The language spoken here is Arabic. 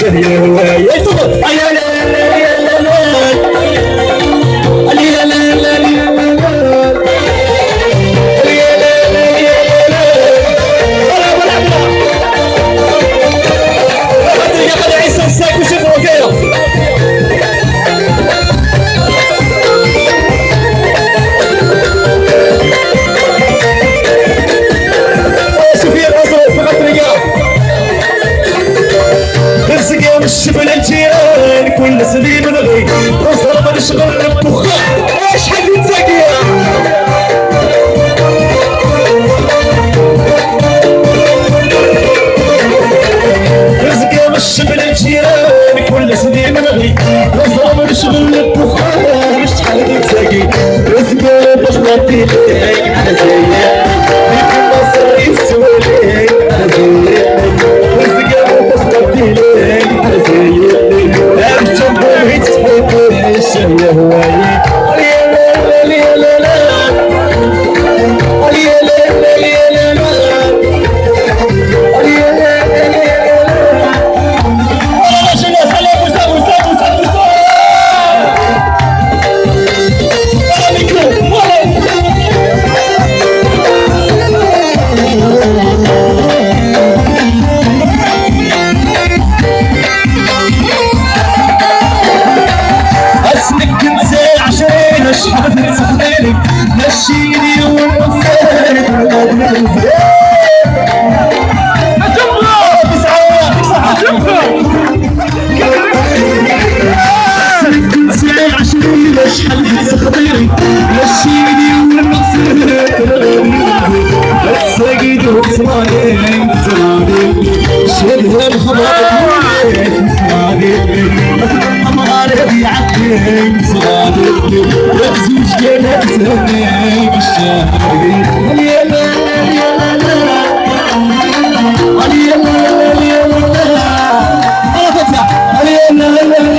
يا هواي يا لا لا لا لا لا لا الشبل الجيران كل سنين نغي وصل نشغل البخار ايش حد يتسقي رزق يا الشبل الجيران كل سنين نغي وصل نشغل البخار ايش حد يتسقي رزق يا بخلتي ليك على زيك بكل مصاريف سواليك على زيك رزق يا بخلتي ليك يا هواي شحال صحبالك مشيني ونسالك شحال صخبيري مشيني ونسالك ساقيد وصمالي شيلها الخبر أمغارب يعطيك صادق يخزوش يا نفسني بالشهرين يا لا يا لا يا لا يا لا يا لا